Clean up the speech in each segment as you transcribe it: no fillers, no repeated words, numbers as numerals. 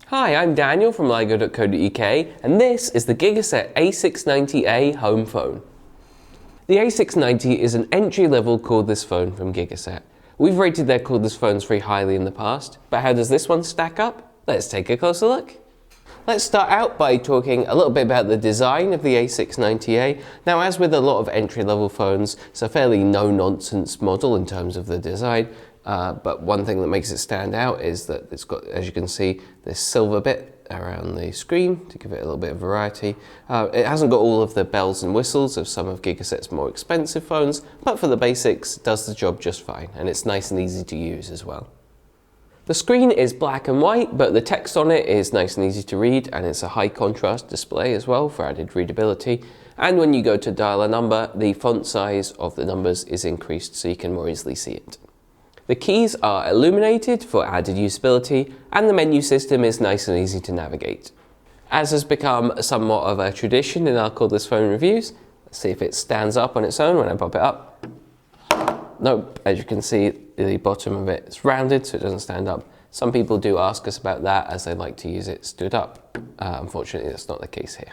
Hi, I'm Daniel from liGo.co.uk and this is the Gigaset A690A home phone. The A690 is an entry-level cordless phone from Gigaset. We've rated their cordless phones very highly in the past, but how does this one stack up? Let's take a closer look. Let's start out by talking a little bit about the design of the A690A. Now, as with a lot of entry-level phones, it's a fairly no-nonsense model in terms of the design. But one thing that makes it stand out is that it's got, as you can see, this silver bit around the screen to give it a little bit of variety. It hasn't got all of the bells and whistles of some of Gigaset's more expensive phones, but for the basics, it does the job just fine, and it's nice and easy to use as well. The screen is black and white, but the text on it is nice and easy to read, and it's a high contrast display as well for added readability. And when you go to dial a number, the font size of the numbers is increased so you can more easily see it. The keys are illuminated for added usability, and the menu system is nice and easy to navigate. As has become somewhat of a tradition in our cordless phone reviews, let's see if it stands up on its own when I pop it up. Nope, as you can see, the bottom of it is rounded so it doesn't stand up. Some people do ask us about that as they like to use it stood up. Unfortunately, that's not the case here.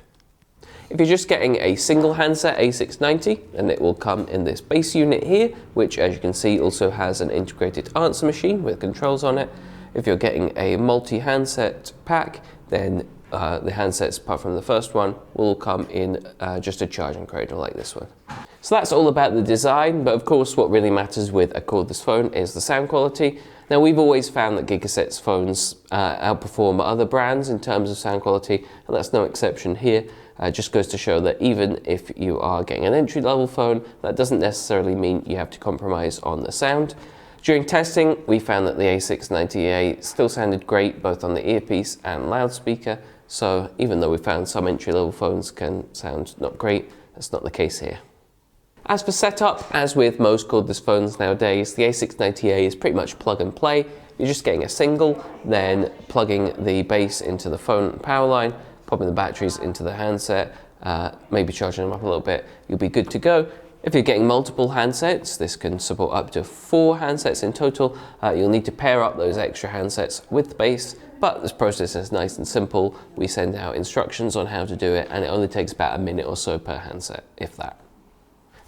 If you're just getting a single handset A690, then it will come in this base unit here, which as you can see also has an integrated answer machine with controls on it. If you're getting a multi-handset pack, then the handsets, apart from the first one, will come in just a charging cradle like this one. So that's all about the design, but of course what really matters with a cordless phone is the sound quality. Now, we've always found that Gigaset's phones outperform other brands in terms of sound quality, and that's no exception here. Just goes to show that even if you are getting an entry-level phone, that doesn't necessarily mean you have to compromise on the sound. During testing, we found that the A690A still sounded great both on the earpiece and loudspeaker, so even though we found some entry-level phones can sound not great, that's not the case here. As for setup, as with most cordless phones nowadays, the A690A is pretty much plug and play. You're just getting a single, then plugging the base into the phone power line, popping the batteries into the handset, maybe charging them up a little bit, you'll be good to go. If you're getting multiple handsets, this can support up to 4 handsets in total. You'll need to pair up those extra handsets with the base, but this process is nice and simple. We send out instructions on how to do it, and it only takes about a minute or so per handset, if that.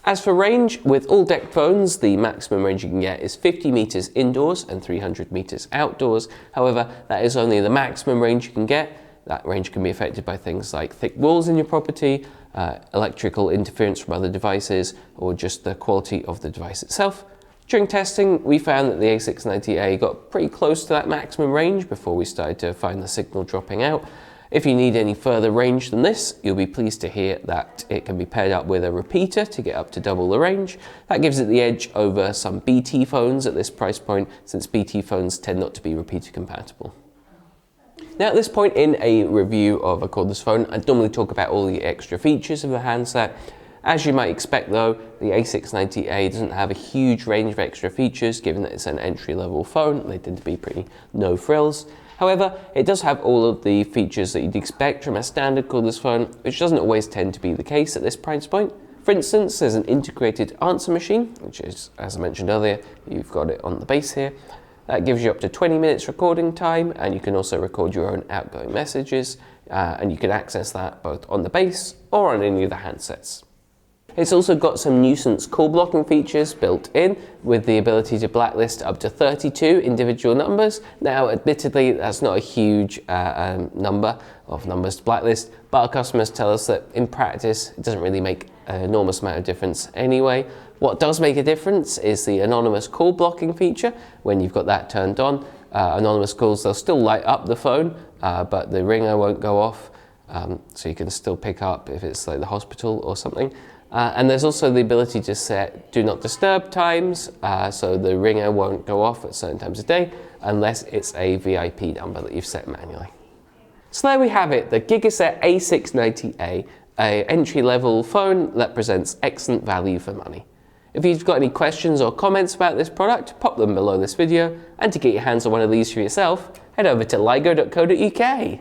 As for range, with all decked phones, the maximum range you can get is 50 meters indoors and 300 meters outdoors. However, that is only the maximum range you can get. That range can be affected by things like thick walls in your property, electrical interference from other devices, or just the quality of the device itself. During testing, we found that the A690A got pretty close to that maximum range before we started to find the signal dropping out. If you need any further range than this, you'll be pleased to hear that it can be paired up with a repeater to get up to double the range. That gives it the edge over some BT phones at this price point, since BT phones tend not to be repeater compatible. Now, at this point in a review of a cordless phone, I'd normally talk about all the extra features of the handset. As you might expect though, the A690A doesn't have a huge range of extra features given that it's an entry-level phone. They tend to be pretty no frills. However, it does have all of the features that you'd expect from a standard cordless phone, which doesn't always tend to be the case at this price point. For instance, there's an integrated answer machine, which is, as I mentioned earlier, you've got it on the base here. That gives you up to 20 minutes recording time, and you can also record your own outgoing messages, and you can access that both on the base or on any of the handsets. It's also got some nuisance call blocking features built in, with the ability to blacklist up to 32 individual numbers. Now, admittedly, that's not a huge number of numbers to blacklist, but our customers tell us that in practice, it doesn't really make an enormous amount of difference anyway. What does make a difference is the anonymous call blocking feature. When you've got that turned on, anonymous calls, they'll still light up the phone, but the ringer won't go off, so you can still pick up if it's like the hospital or something. And there's also the ability to set do not disturb times, so the ringer won't go off at certain times of day unless it's a VIP number that you've set manually. So there we have it, the Gigaset A690A, an entry-level phone that presents excellent value for money. If you've got any questions or comments about this product, pop them below this video, and to get your hands on one of these for yourself, head over to ligo.co.uk.